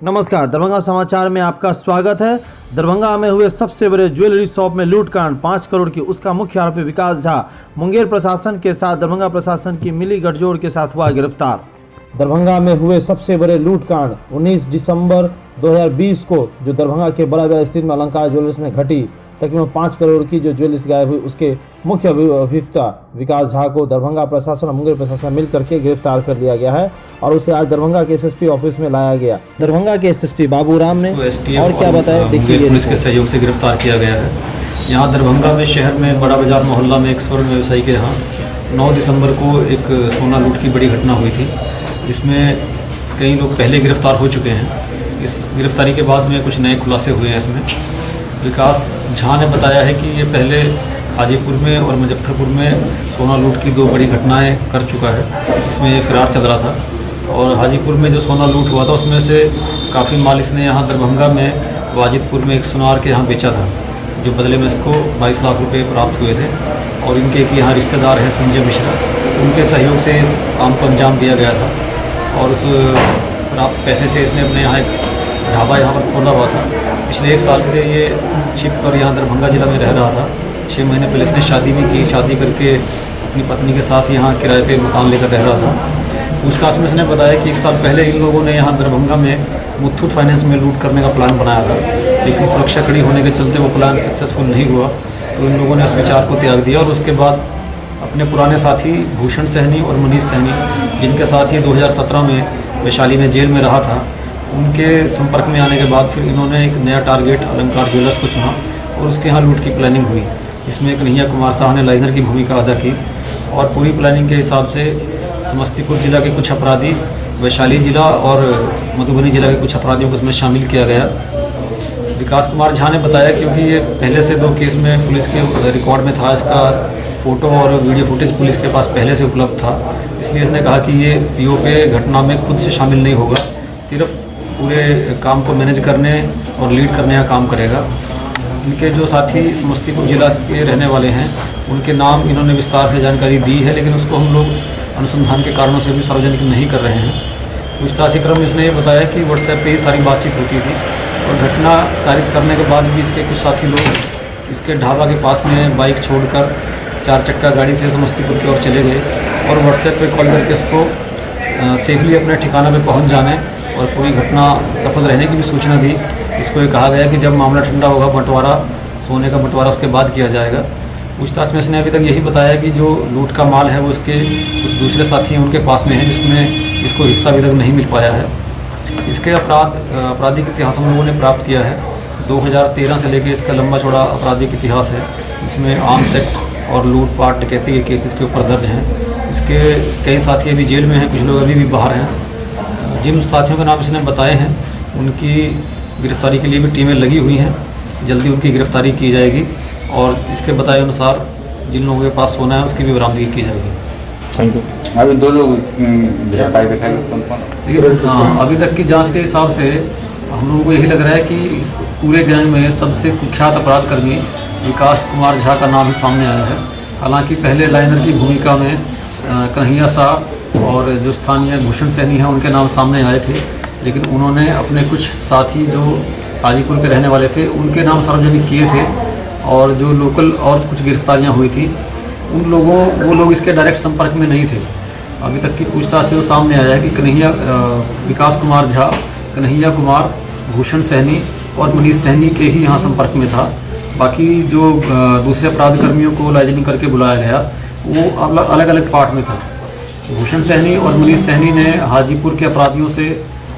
नमस्कार, दरभंगा समाचार में आपका स्वागत है। दरभंगा में हुए सबसे बड़े ज्वेलरी शॉप में लूटकांड 5 करोड़ की, उसका मुख्य आरोपी विकास झा मुंगेर प्रशासन के साथ दरभंगा प्रशासन की मिली गठजोड़ के साथ हुआ गिरफ्तार। दरभंगा में हुए सबसे बड़े लूटकांड 19 दिसंबर 2020 को जो दरभंगा के बड़ा बाजार स्थित में अलंकार ज्वेलर्स में घटी, तकरीबन 5 करोड़ की जो ज्वेलर्स गायब हुई, उसके मुख्य अभियुक्ता विकास झा को दरभंगा प्रशासन और मुंगेर प्रशासन मिल करके गिरफ्तार कर लिया गया है और उसे आज दरभंगा के एसएसपी ऑफिस में लाया गया। दरभंगा के एसएसपी बाबूराम ने और क्या बताया, देखिए। पुलिस के सहयोग से गिरफ्तार किया गया है। यहाँ दरभंगा में शहर में बड़ा बाजार मोहल्ला में एक स्वर्ण व्यवसायी के यहाँ 9 दिसंबर को एक सोना लूट की बड़ी घटना हुई थी। इसमें कई लोग पहले गिरफ्तार हो चुके हैं। इस गिरफ्तारी के बाद में कुछ नए खुलासे हुए हैं। इसमें विकास झा ने बताया है कि ये पहले हाजीपुर में और मुजफ्फरपुर में सोना लूट की 2 बड़ी घटनाएं कर चुका है। इसमें ये फरार चल रहा था और हाजीपुर में जो सोना लूट हुआ था उसमें से काफ़ी माल इसने यहाँ दरभंगा में वाजिदपुर में एक सुनार के यहाँ बेचा था, जो बदले में इसको 22 लाख रुपए प्राप्त हुए थे। और इनके एक यहाँ रिश्तेदार हैं संजय मिश्रा, उनके सहयोग से इस काम को अंजाम दिया गया था और उस प्राप्त पैसे से इसने अपने यहाँ एक ढाबा यहाँ पर खोला हुआ था। पिछले 1 साल से ये छिप कर यहाँ दरभंगा जिला में रह रहा था। 6 महीने पहले इसने शादी भी की। शादी करके अपनी पत्नी के साथ यहाँ किराए पे मकान लेकर रह रहा था। पूछताछ में इसने बताया कि 1 साल पहले इन लोगों ने यहाँ दरभंगा में मुथूट फाइनेंस में लूट करने का प्लान बनाया था, लेकिन सुरक्षा कड़ी होने के चलते वो प्लान सक्सेसफुल नहीं हुआ, तो इन लोगों ने उस विचार को त्याग दिया और उसके बाद अपने पुराने साथी भूषण सहनी और मनीष सहनी, जिनके साथ ये 2017 में वैशाली में जेल में रहा था, उनके संपर्क में आने के बाद फिर इन्होंने एक नया टारगेट अलंकार ज्वेलर्स को चुना और उसके यहाँ लूट की प्लानिंग हुई। इसमें कन्हैया कुमार साह ने लाइनर की भूमिका अदा की और पूरी प्लानिंग के हिसाब से समस्तीपुर जिला के कुछ अपराधी, वैशाली जिला और मधुबनी जिला के कुछ अपराधियों को इसमें शामिल किया गया। विकास कुमार झा ने बताया क्योंकि ये पहले से 2 केस में पुलिस के रिकॉर्ड में था, इसका फ़ोटो और वीडियो फुटेज पुलिस के पास पहले से उपलब्ध था, इसलिए इसने कहा कि ये पीओके घटना में खुद से शामिल नहीं होगा, सिर्फ पूरे काम को मैनेज करने और लीड करने का काम करेगा। इनके जो साथी समस्तीपुर जिला के रहने वाले हैं, उनके नाम इन्होंने विस्तार से जानकारी दी है, लेकिन उसको हम लोग अनुसंधान के कारणों से भी सार्वजनिक नहीं कर रहे हैं। पूछताछ के क्रम में इसने ये बताया कि व्हाट्सएप पे ही सारी बातचीत होती थी और घटना कारित करने के बाद भी इसके कुछ साथी लोग इसके ढाबा के पास में बाइक छोड़कर 4 चक्का गाड़ी से समस्तीपुर की ओर चले गए और व्हाट्सएप पे कॉल करके इसको सेफली अपने ठिकाना पे पहुंच जाने और पूरी घटना सफल रहने की भी सूचना दी। इसको ये कहा गया कि जब मामला ठंडा होगा, बंटवारा, सोने का बंटवारा उसके बाद किया जाएगा। पूछताछ में इसने अभी तक यही बताया कि जो लूट का माल है वो उसके कुछ दूसरे साथी हैं उनके पास में है, जिसमें इसको हिस्सा अभी तक नहीं मिल पाया है। इसके आपराधिक इतिहास हम लोगों ने प्राप्त किया है। 2013 से लेकर इसका लंबा चौड़ा आपराधिक इतिहास है। इसमें आर्म्स एक्ट और लूटपाट डकैती के केस इसके ऊपर दर्ज हैं। इसके कई साथी अभी जेल में हैं, कुछ लोग अभी भी बाहर हैं। जिन साथियों का नाम इसने बताए हैं उनकी गिरफ्तारी के लिए भी टीमें लगी हुई हैं। जल्दी उनकी गिरफ्तारी की जाएगी और इसके बताए अनुसार जिन लोगों के पास सोना है उसकी भी बरामदगी की जाएगी। Thank you. अभी 2 लोग गिरफ्तार दिखाए। अभी तक की जांच के हिसाब से हम लोगों को यही लग रहा है कि इस पूरे गैंग में सबसे कुख्यात अपराधकर्मी विकास कुमार झा का नाम ही सामने आया है। हालांकि पहले लाइनर की भूमिका में कन्हैया साह और जो स्थानीय भूषण सहनी हैं उनके नाम सामने आए थे, लेकिन उन्होंने अपने कुछ साथी जो हाजीपुर के रहने वाले थे उनके नाम सार्वजनिक किए थे और जो लोकल और कुछ गिरफ्तारियां हुई थी वो लोग इसके डायरेक्ट संपर्क में नहीं थे। अभी तक की पूछताछ से तो सामने आया है कि विकास कुमार झा, कन्हैया कुमार, भूषण सहनी और मनीष सहनी के ही यहाँ संपर्क में था। बाकी जो दूसरे अपराधकर्मियों को लाइजनिंग करके बुलाया गया वो अलग अलग पार्ट में था। भूषण सहनी और मनीष सहनी ने हाजीपुर के अपराधियों से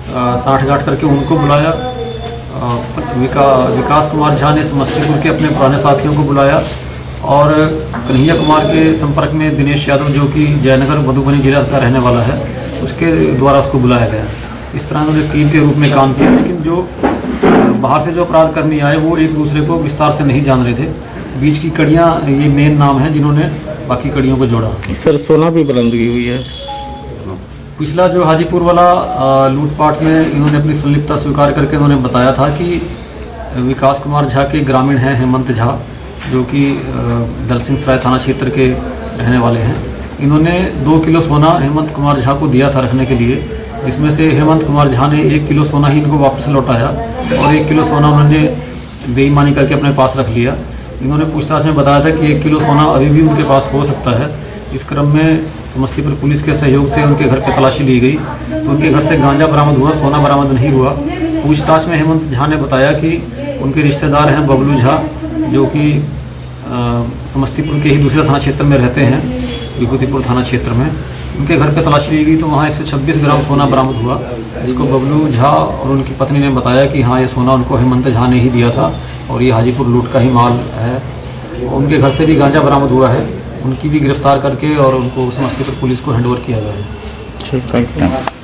साठगांठ करके उनको बुलाया। विकास कुमार झा ने समस्तीपुर के अपने पुराने साथियों को बुलाया और कन्हैया कुमार के संपर्क में दिनेश यादव, जो कि जयनगर मधुबनी जिला का रहने वाला है, उसके द्वारा उसको बुलाया गया। इस तरह उन्होंने टीम के रूप में काम किया, लेकिन जो बाहर से जो अपराधकर्मी आए वो एक दूसरे को विस्तार से नहीं जान रहे थे। बीच की कड़ियाँ ये मेन नाम हैं जिन्होंने बाकी कड़ियों को जोड़ा। सर, सोना भी बरामदगी हुई है। पिछला जो हाजीपुर वाला लूटपाट में इन्होंने अपनी संलिप्तता स्वीकार करके उन्होंने बताया था कि विकास कुमार झा के ग्रामीण हैं हेमंत झा, जो कि दलसिंह सराय थाना क्षेत्र के रहने वाले हैं। इन्होंने 2 किलो सोना हेमंत कुमार झा को दिया था रखने के लिए, जिसमें से हेमंत कुमार झा ने 1 किलो सोना ही इनको वापस लौटाया और 1 किलो सोना उन्होंने बेईमानी करके अपने पास रख लिया। इन्होंने पूछताछ में बताया था कि 1 किलो सोना अभी भी उनके पास हो सकता है। इस क्रम में समस्तीपुर पुलिस के सहयोग से उनके घर पर तलाशी ली गई तो उनके घर से गांजा बरामद हुआ, सोना बरामद नहीं हुआ। पूछताछ में हेमंत झा ने बताया कि उनके रिश्तेदार हैं बबलू झा, जो कि समस्तीपुर के ही दूसरे थाना क्षेत्र में रहते हैं, विभूतिपुर थाना क्षेत्र में। उनके घर पे तलाशी ली गई तो वहाँ 126 ग्राम सोना बरामद हुआ, जिसको बबलू झा और उनकी पत्नी ने बताया कि हाँ, ये सोना उनको हेमंत झा ने ही दिया था और ये हाजीपुर लूट का ही माल है। उनके घर से भी गांजा बरामद हुआ है, उनकी भी गिरफ्तार करके और उनको समस्तीपुर पुलिस को हैंडओवर किया गया है। ठीक, थैंक यू।